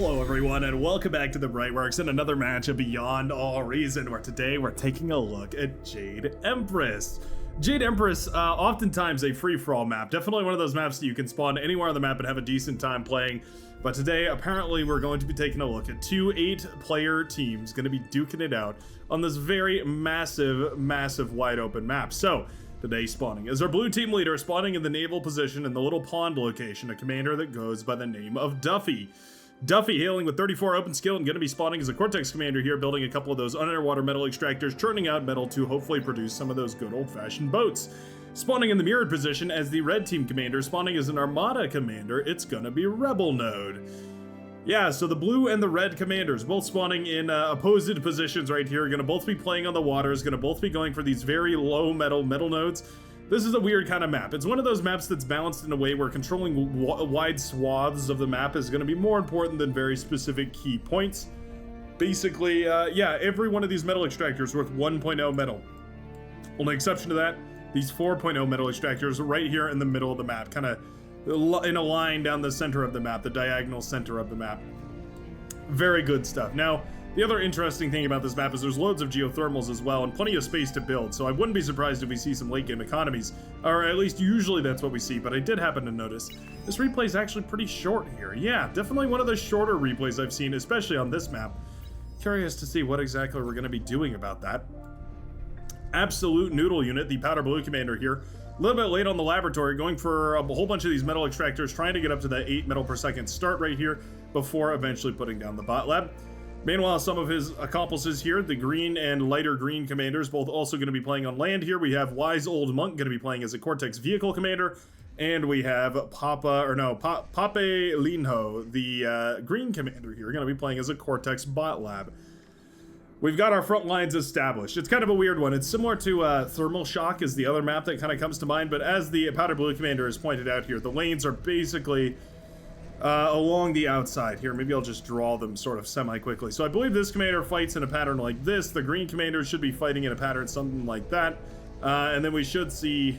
Hello everyone and welcome back to the Brightworks and another match of Beyond All Reason, where today we're taking a look at Jade Empress. Jade Empress, oftentimes a free-for-all map, definitely one of those maps that you can spawn anywhere on the map and have a decent time playing. But today, apparently, we're going to be taking a look at two 8-player teams going to be duking it out on this very massive wide open map. So, today spawning is our blue team leader, spawning in the naval position in the little pond location, a commander that goes by the name of Duffy. Duffy, hailing with 34 open skill and going to be spawning as a Cortex commander here, building a couple of those underwater metal extractors, churning out metal to hopefully produce some of those good old-fashioned boats. Spawning in the mirrored position as the red team commander, spawning as an Armada commander, it's gonna be Rebel Node. Yeah, so the blue and the red commanders, both spawning in opposite positions right here, gonna both be playing on the waters, gonna both be going for these very low metal nodes. This is a weird kind of map. It's one of those maps that's balanced in a way where controlling wide swaths of the map is gonna be more important than very specific key points. Basically, yeah, every one of these metal extractors worth 1.0 metal. Only exception to that, these 4.0 metal extractors right here in the middle of the map, kind of in a line down the center of the map, the diagonal center of the map. Very good stuff. Now, the other interesting thing about this map is there's loads of geothermals as well and plenty of space to build, so I wouldn't be surprised if we see some late game economies, or at least usually that's what we see, but I did happen to notice this replay is actually pretty short here. Yeah, definitely one of the shorter replays I've seen, especially on this map. Curious to see what exactly we're going to be doing about that. Absolute Noodle unit, the powder blue commander here. A little bit late on the laboratory, going for a whole bunch of these metal extractors, trying to get up to that 8 metal per second start right here before eventually putting down the bot lab. Meanwhile, some of his accomplices here, the green and lighter green commanders, both also going to be playing on land here. We have Wise Old Monk going to be playing as a Cortex vehicle commander, and we have Pape Linho, the green commander here, going to be playing as a Cortex bot lab. We've got our front lines established. It's kind of a weird one. It's similar to Thermal Shock is the other map that kind of comes to mind, but as the powder blue commander has pointed out here, the lanes are basically along the outside here. Maybe I'll just draw them sort of semi-quickly. So I believe this commander fights in a pattern like this. The green commander should be fighting in a pattern something like that. And then we should see,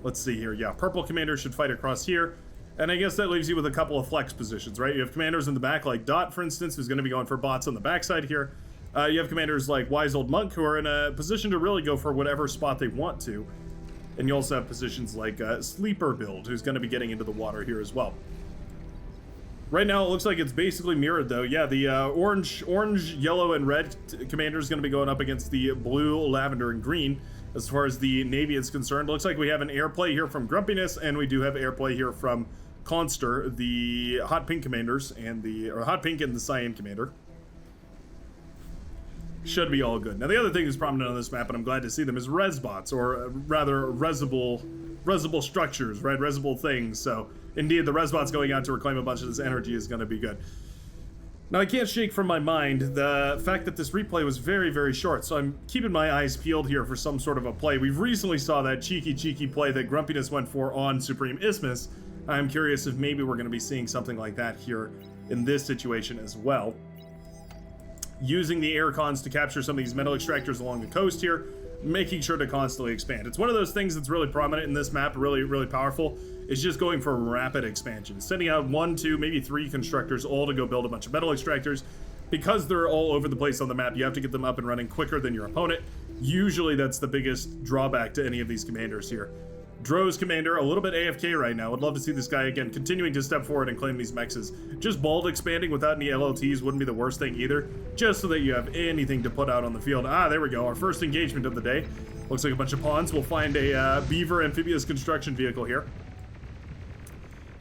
let's see here. Yeah, purple commander should fight across here. And I guess that leaves you with a couple of flex positions, right? You have commanders in the back like Dot, for instance, who's going to be going for bots on the backside here. You have commanders like Wise Old Monk, who are in a position to really go for whatever spot they want to. And you also have positions like Sleeper Build, who's going to be getting into the water here as well. Right now, it looks like it's basically mirrored, though. Yeah, the orange, yellow, and red commander is going to be going up against the blue, lavender, and green. As far as the Navy is concerned, looks like we have an airplay here from Grumpiness, and we do have airplay here from Conster, the hot pink commanders, and hot pink and the cyan commander. Should be all good. Now, the other thing that's prominent on this map, and I'm glad to see them, is resbots, or rather resible structures, right? Resible things. So, indeed, the resbots going out to reclaim a bunch of this energy is going to be good. Now, I can't shake from my mind the fact that this replay was very short, so I'm keeping my eyes peeled here for some sort of a play. We've recently saw that cheeky play that Grumpiness went for on Supreme Isthmus. I'm curious if maybe we're going to be seeing something like that here in this situation as well. Using the air cons to capture some of these metal extractors along the coast here, making sure to constantly expand. It's one of those things that's really prominent in this map, really powerful. It's just going for rapid expansion. Sending out 1, 2, maybe 3 constructors all to go build a bunch of metal extractors. Because they're all over the place on the map, you have to get them up and running quicker than your opponent. Usually that's the biggest drawback to any of these commanders here. Dro's commander, a little bit AFK right now. Would love to see this guy, again, continuing to step forward and claim these mexes. Just bald expanding without any LLTs wouldn't be the worst thing either, just so that you have anything to put out on the field. Ah, there we go, our first engagement of the day. Looks like a bunch of pawns. We'll find a Beaver amphibious construction vehicle here.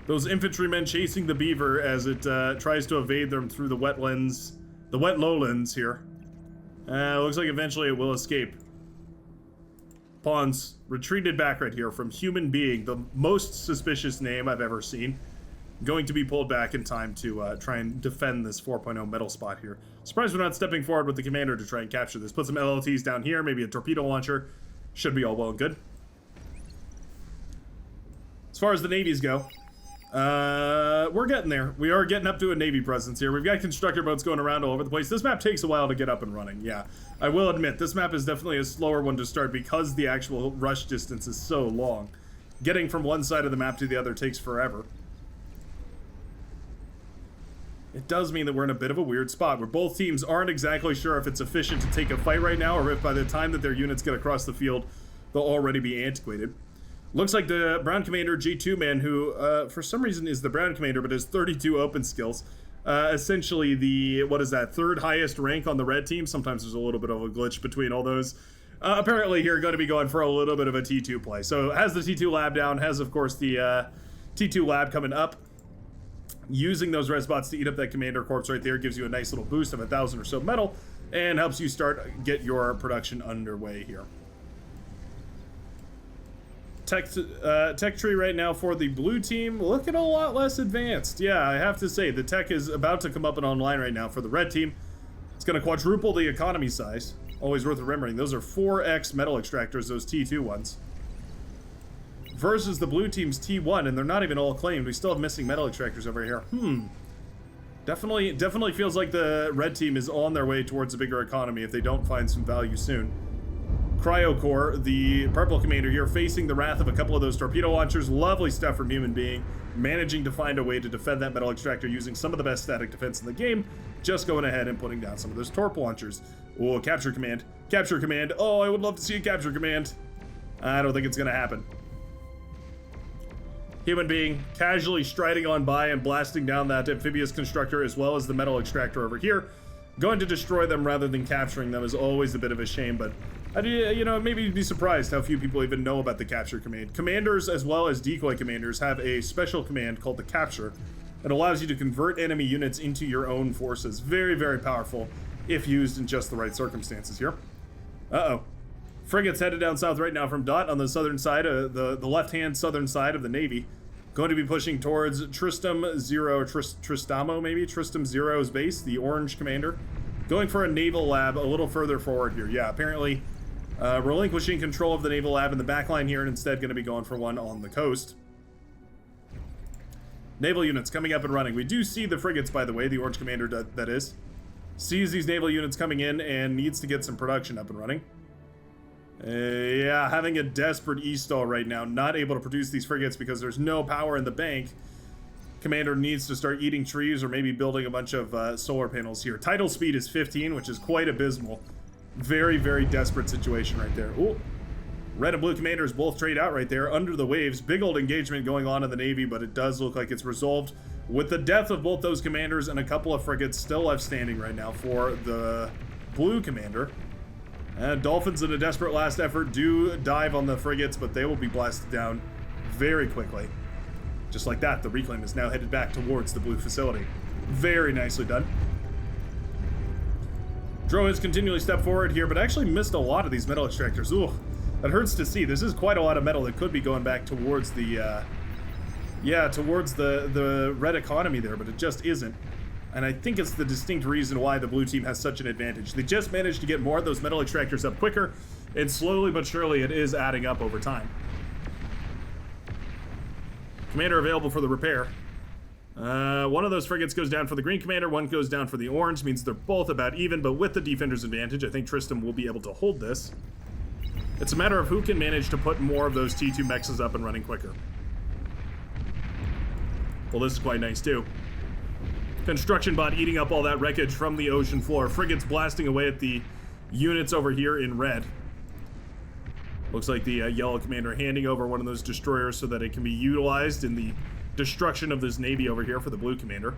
Those infantrymen chasing the Beaver as it tries to evade them through the wetlands, the wet lowlands here. Looks like eventually it will escape. Pawns retreated back right here from Human Being, the most suspicious name I've ever seen. Going to be pulled back in time to try and defend this 4.0 metal spot here. Surprised we're not stepping forward with the commander to try and capture this. Put some LLTs down here, maybe a torpedo launcher. Should be all well and good. As far as the navies go, we're getting there. We are getting up to a Navy presence here. We've got constructor boats going around all over the place. This map takes a while to get up and running, yeah. I will admit, this map is definitely a slower one to start because the actual rush distance is so long. Getting from one side of the map to the other takes forever. it does mean that we're in a bit of a weird spot where both teams aren't exactly sure if it's efficient to take a fight right now or if by the time that their units get across the field, they'll already be antiquated. Looks like the Brown Commander G2 man, who for some reason is the Brown Commander but has 32 open skills, essentially the, what is that, third highest rank on the red team. Sometimes there's a little bit of a glitch between all those. Apparently here going to be going for a little bit of a T2 play. So has the T2 lab down, has of course the T2 lab coming up. Using those res bots to eat up that commander corpse right there gives you a nice little boost of 1,000 or so metal and helps you get your production underway here. Tech tree right now for the blue team looking a lot less advanced. Yeah, I have to say the tech is about to come up and online right now for the red team. It's going to quadruple the economy size. Always worth remembering. Those are 4x metal extractors, those T2 ones. Versus the blue team's T1, and they're not even all claimed. We still have missing metal extractors over here. Definitely feels like the red team is on their way towards a bigger economy if they don't find some value soon. Cryocore, the purple commander here, facing the wrath of a couple of those torpedo launchers. Lovely stuff from Human Being, managing to find a way to defend that metal extractor using some of the best static defense in the game, just going ahead and putting down some of those torp launchers. Oh, capture command. Capture command. Oh, I would love to see a capture command. I don't think it's going to happen. Human Being casually striding on by and blasting down that amphibious constructor as well as the metal extractor over here. Going to destroy them rather than capturing them is always a bit of a shame, but you know, maybe you'd be surprised how few people even know about the capture command. Commanders as well as decoy commanders have a special command called the capture. It allows you to convert enemy units into your own forces. Very, very powerful if used in just the right circumstances here. Uh-oh. Frigates headed down south right now from Dot on the southern side, the left-hand southern side of the Navy. Going to be pushing towards Tristram Zero's base, the orange commander. Going for a naval lab a little further forward here. Yeah, apparently relinquishing control of the naval lab in the back line here and instead going to be going for one on the coast. Naval units coming up and running. We do see the frigates, by the way, the orange commander that is. Sees these naval units coming in and needs to get some production up and running. Yeah, having a desperate E-stall right now, not able to produce these frigates because there's no power in the bank. Commander needs to start eating trees or maybe building a bunch of solar panels here. Tidal speed is 15, which is quite abysmal. Very, very desperate situation right there. Ooh, red and blue commanders both trade out right there under the waves. Big old engagement going on in the Navy, but it does look like it's resolved with the death of both those commanders and a couple of frigates still left standing right now for the blue commander. Dolphins in a desperate last effort do dive on the frigates, but they will be blasted down very quickly. Just like that, the reclaim is now headed back towards the blue facility. Very nicely done. Droids continually step forward here, but actually missed a lot of these metal extractors. Ooh, that hurts to see. This is quite a lot of metal that could be going back towards the, towards the red economy there, but it just isn't. And I think it's the distinct reason why the blue team has such an advantage. They just managed to get more of those metal extractors up quicker, and slowly but surely it is adding up over time. Commander available for the repair. One of those frigates goes down for the green commander, one goes down for the orange, means they're both about even, but with the defender's advantage, I think Tristram will be able to hold this. It's a matter of who can manage to put more of those T2 mechs up and running quicker. Well, this is quite nice too. Construction bot eating up all that wreckage from the ocean floor. Frigates blasting away at the units over here in red. Looks like the yellow commander handing over one of those destroyers so that it can be utilized in the destruction of this navy over here for the blue commander.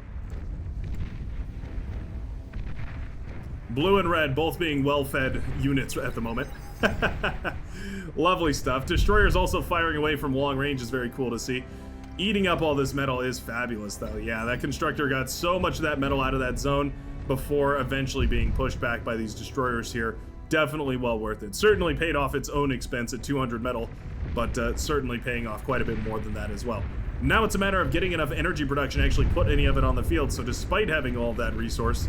Blue and red both being well-fed units at the moment. Lovely stuff. Destroyers also firing away from long range is very cool to see. Eating up all this metal is fabulous, though. Yeah, that constructor got so much of that metal out of that zone before eventually being pushed back by these destroyers here. Definitely well worth it. Certainly paid off its own expense at 200 metal, but certainly paying off quite a bit more than that as well. Now it's a matter of getting enough energy production to actually put any of it on the field, so despite having all of that resource,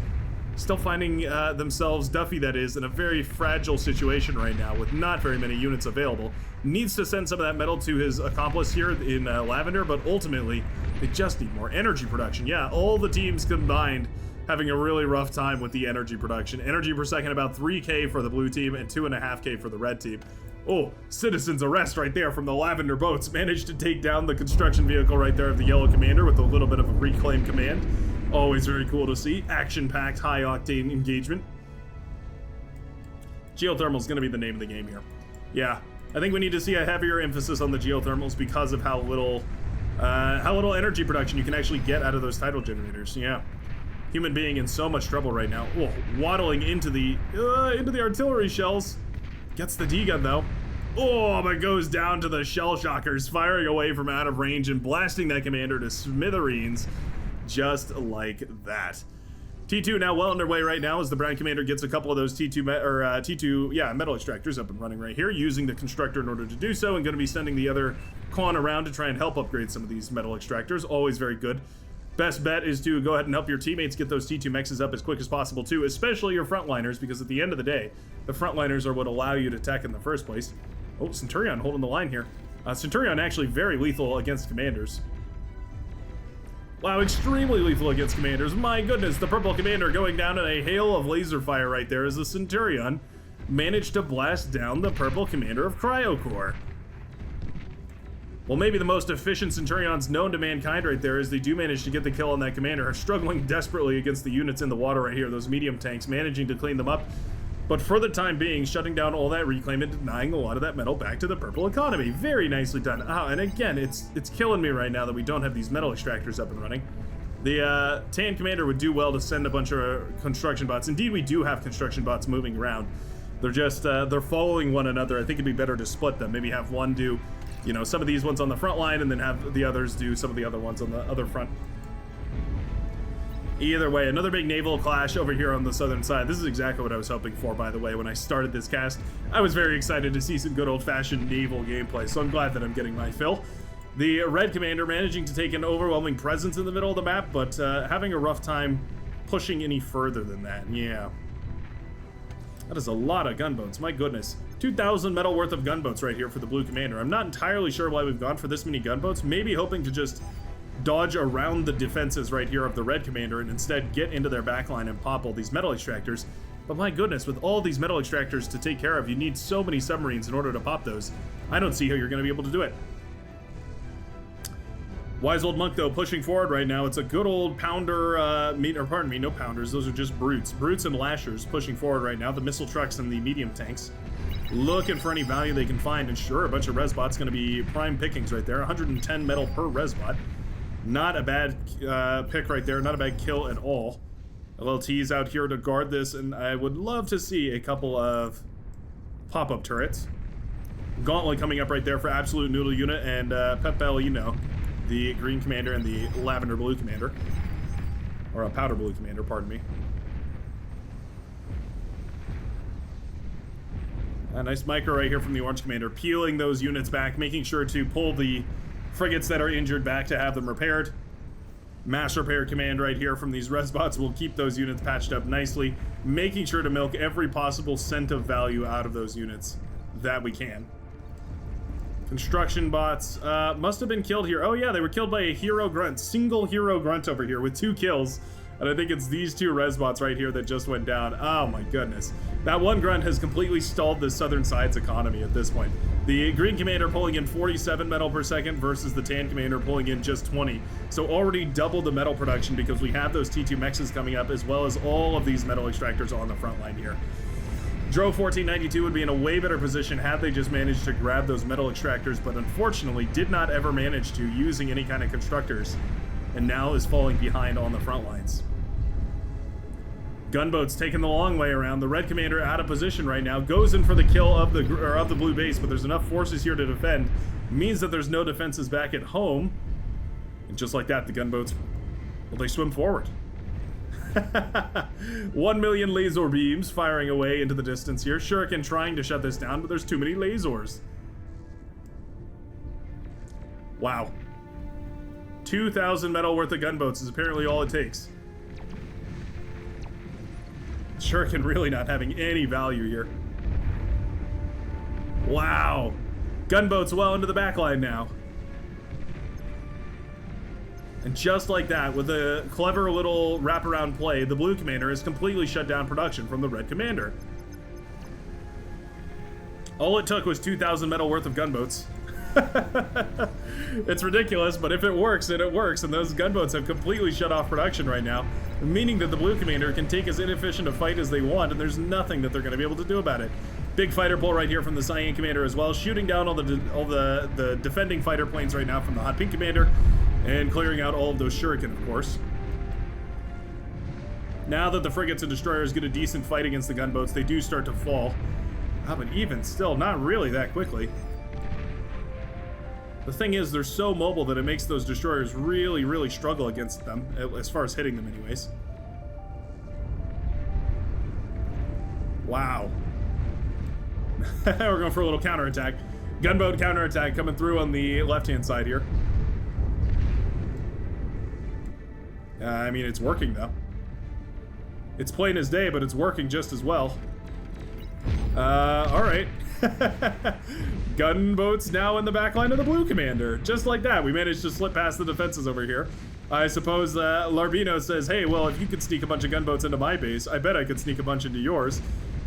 still finding themselves, Duffy that is, in a very fragile situation right now with not very many units available. Needs to send some of that metal to his accomplice here in Lavender, but ultimately they just need more energy production. Yeah, all the teams combined having a really rough time with the energy production. Energy per second about 3K for the blue team and 2.5K for the red team. Oh, citizen's arrest right there from the Lavender boats. Managed to take down the construction vehicle right there of the yellow commander with a little bit of a reclaim command. Always very cool to see. Action-packed, high-octane engagement. Geothermal's going to be the name of the game here. Yeah, I think we need to see a heavier emphasis on the geothermals because of how little energy production you can actually get out of those tidal generators. Yeah, human being in so much trouble right now. Oh, waddling into the artillery shells. Gets the D-gun though. Oh, but goes down to the shell shockers, firing away from out of range and blasting that commander to smithereens, just like that. T2 now well underway right now as the Brown Commander gets a couple of those T2 metal extractors up and running right here, using the constructor in order to do so, and going to be sending the other Quan around to try and help upgrade some of these metal extractors. Always very good. Best bet is to go ahead and help your teammates get those T2 mexes up as quick as possible too, especially your frontliners, because at the end of the day, the frontliners are what allow you to tech in the first place. Oh, Centurion holding the line here. Centurion actually very lethal against commanders. Wow, extremely lethal against commanders. My goodness, the purple commander going down in a hail of laser fire right there as the Centurion managed to blast down the purple commander of Cryocore. Well, maybe the most efficient Centurions known to mankind right there, as they do manage to get the kill on that commander, are struggling desperately against the units in the water right here, those medium tanks, managing to clean them up. But for the time being, shutting down all that reclaim and denying a lot of that metal back to the purple economy. Very nicely done. Oh, and again, it's killing me right now that we don't have these metal extractors up and running. The Tan Commander would do well to send a bunch of construction bots. Indeed, we do have construction bots moving around. They're just, they're following one another. I think it'd be better to split them. Maybe have one do, you know, some of these ones on the front line and then have the others do some of the other ones on the other front. Either way, another big naval clash over here on the southern side. This is exactly what I was hoping for, by the way, when I started this cast. I was very excited to see some good old-fashioned naval gameplay, so I'm glad that I'm getting my fill. The red commander managing to take an overwhelming presence in the middle of the map, but having a rough time pushing any further than that. Yeah. That is a lot of gunboats, my goodness. 2,000 metal worth of gunboats right here for the blue commander. I'm not entirely sure why we've gone for this many gunboats. Maybe hoping to just dodge around the defenses right here of the red commander and instead get into their backline and pop all these metal extractors. But my goodness, with all these metal extractors to take care of, you need so many submarines in order to pop those. I don't see how you're going to be able to do it. Wise old monk, though, pushing forward right now. It's a good old pounder, pardon me, no pounders. Those are just brutes. Brutes and lashers pushing forward right now. The missile trucks and the medium tanks looking for any value they can find. And sure, a bunch of resbots going to be prime pickings right there. 110 metal per resbot. Not a bad pick right there. Not a bad kill at all. LLT's out here to guard this, and I would love to see a couple of pop-up turrets. Gauntlet coming up right there for Absolute Noodle Unit, and Pep Bellino, the green commander, and the lavender blue commander. Or a powder blue commander, pardon me. A nice micro right here from the orange commander, peeling those units back, making sure to pull the frigates that are injured back to have them repaired. Mass repair command right here from these resbots will keep those units patched up nicely, making sure to milk every possible cent of value out of those units that we can. Construction bots must have been killed here. Oh yeah, they were killed by a hero grunt, single hero grunt over here with 2 kills. And I think it's these 2 resbots right here that just went down. Oh my goodness. That one grunt has completely stalled the southern side's economy at this point. The green commander pulling in 47 metal per second versus the tan commander pulling in just 20. So already double the metal production because we have those T2 mexes coming up, as well as all of these metal extractors on the front line here. Dro 1492 would be in a way better position had they just managed to grab those metal extractors, but unfortunately did not ever manage to, using any kind of constructors, and now is falling behind on the front lines. Gunboat's taking the long way around. The red commander out of position right now, goes in for the kill of the blue base, but there's enough forces here to defend. Means that there's no defenses back at home. And just like that, the gunboats, well, they swim forward. 1 million laser beams firing away into the distance here. Shuriken trying to shut this down, but there's too many lasers. Wow. 2,000 metal worth of gunboats is apparently all it takes. Shuriken really not having any value here. Wow. Gunboats well into the backline now. And just like that, with a clever little wraparound play, the blue commander has completely shut down production from the red commander. All it took was 2,000 metal worth of gunboats It's ridiculous, but if it works, then it works, and those gunboats have completely shut off production right now, meaning that the blue commander can take as inefficient a fight as they want, and there's nothing that they're going to be able to do about it. Big fighter pull right here from the cyan commander as well, shooting down all the defending fighter planes right now from the hot pink commander, and clearing out all of those shuriken, of course. Now that the frigates and destroyers get a decent fight against the gunboats, they do start to fall. But even still, not really that quickly. The thing is, they're so mobile that it makes those destroyers really, really struggle against them, as far as hitting them anyways. Wow. We're going for a little counterattack. Gunboat counterattack coming through on the left-hand side here. I mean, it's working, though. It's plain as day, but it's working just as well. Alright. Gunboats now in the backline of the blue commander. Just like that, we managed to slip past the defenses over here. I suppose Larbino says, hey, well, if you could sneak a bunch of gunboats into my base, I bet I could sneak a bunch into yours.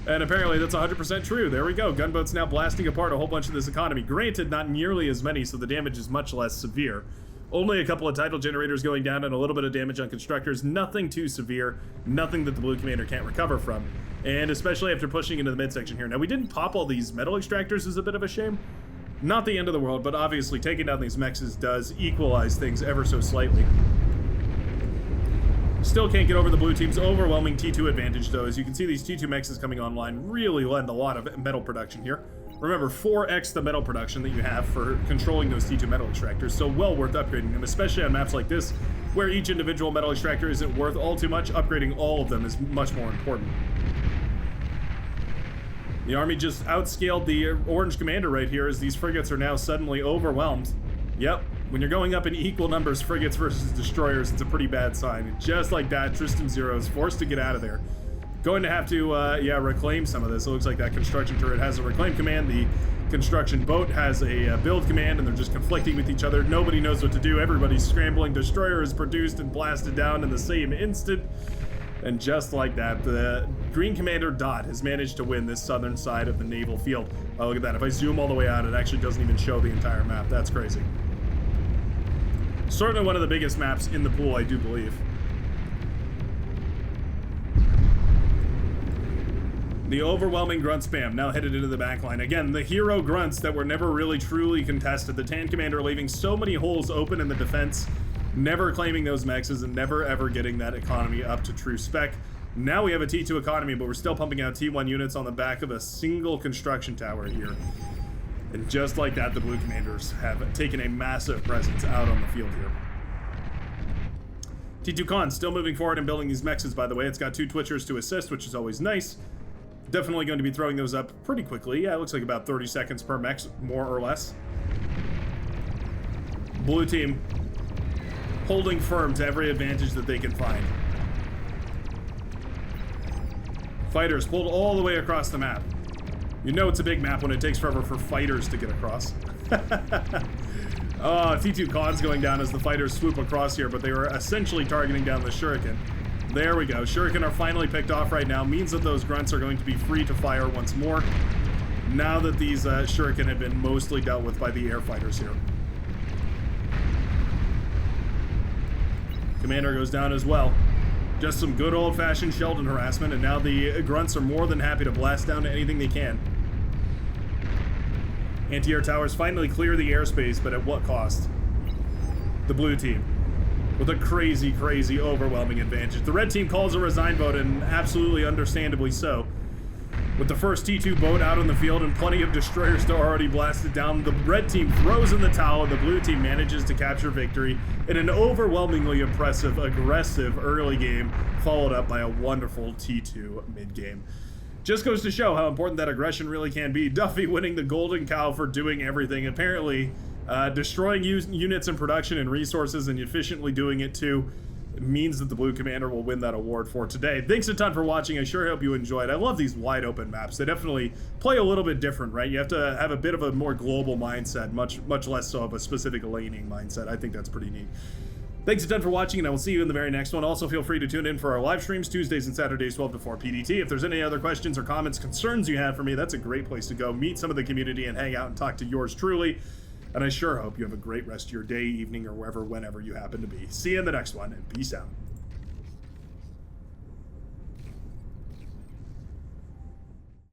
And apparently that's 100% true. There we go. Gunboats now blasting apart a whole bunch of this economy. Granted, not nearly as many, so the damage is much less severe. Only a couple of tidal generators going down and a little bit of damage on constructors. Nothing too severe. Nothing that the blue commander can't recover from. And especially after pushing into the midsection here. Now, we didn't pop all these metal extractors is a bit of a shame. Not the end of the world, but obviously taking down these mechs does equalize things ever so slightly. Still can't get over the blue team's overwhelming T2 advantage, though. As you can see, these T2 mechs coming online really lend a lot of metal production here. Remember, 4x the metal production that you have for controlling those T2 metal extractors, so well worth upgrading them, especially on maps like this, where each individual metal extractor isn't worth all too much. Upgrading all of them is much more important. The army just outscaled the orange commander right here, as these frigates are now suddenly overwhelmed. Yep, when you're going up in equal numbers, frigates versus destroyers, it's a pretty bad sign. And just like that, Tristan Zero is forced to get out of there. Going to have to, reclaim some of this. It looks like that construction turret has a reclaim command. The construction boat has a build command, and they're just conflicting with each other. Nobody knows what to do. Everybody's scrambling. Destroyer is produced and blasted down in the same instant. And just like that, the green commander Dot has managed to win this southern side of the naval field. Oh, look at that. If I zoom all the way out, it actually doesn't even show the entire map. That's crazy. Certainly one of the biggest maps in the pool, I do believe. The overwhelming grunt spam now headed into the backline. Again, the hero grunts that were never really truly contested. The Tan Commander leaving so many holes open in the defense, never claiming those mechs and never ever getting that economy up to true spec. Now we have a T2 economy, but we're still pumping out T1 units on the back of a single construction tower here. And just like that, the blue commanders have taken a massive presence out on the field here. T2 Con still moving forward and building these mechs, by the way. It's got 2 Twitchers to assist, which is always nice. Definitely going to be throwing those up pretty quickly. Yeah, it looks like about 30 seconds per mech, more or less. Blue team holding firm to every advantage that they can find. Fighters pulled all the way across the map. You know it's a big map when it takes forever for fighters to get across. Oh, T2 Con's going down as the fighters swoop across here, but they were essentially targeting down the shuriken. There we go. Shuriken are finally picked off right now. Means that those grunts are going to be free to fire once more. Now that these shuriken have been mostly dealt with by the air fighters here. Commander goes down as well. Just some good old-fashioned Sheldon harassment, and now the grunts are more than happy to blast down to anything they can. Anti-air towers finally clear the airspace, but at what cost? The blue team. With a crazy, crazy, overwhelming advantage. The red team calls a resign vote, and absolutely understandably so. With the first T2 boat out on the field and plenty of destroyers to already blast it down, the red team throws in the towel, and the blue team manages to capture victory in an overwhelmingly impressive, aggressive early game, followed up by a wonderful T2 mid-game. Just goes to show how important that aggression really can be. Duffy winning the Golden Cow for doing everything. Apparently, destroying units in production and resources and efficiently doing it too means that the blue commander will win that award for today. Thanks a ton for watching. I sure hope you enjoyed. I love these wide open maps. They definitely play a little bit different, right? You have to have a bit of a more global mindset, much less so of a specific laning mindset. I think that's pretty neat. Thanks a ton for watching, and I will see you in the very next one. Also, feel free to tune in for our live streams Tuesdays and Saturdays, 12 to 4 PDT. If there's any other questions or comments, concerns you have for me, that's a great place to go. Meet some of the community and hang out and talk to yours truly. And I sure hope you have a great rest of your day, evening, or wherever, whenever you happen to be. See you in the next one, and peace out.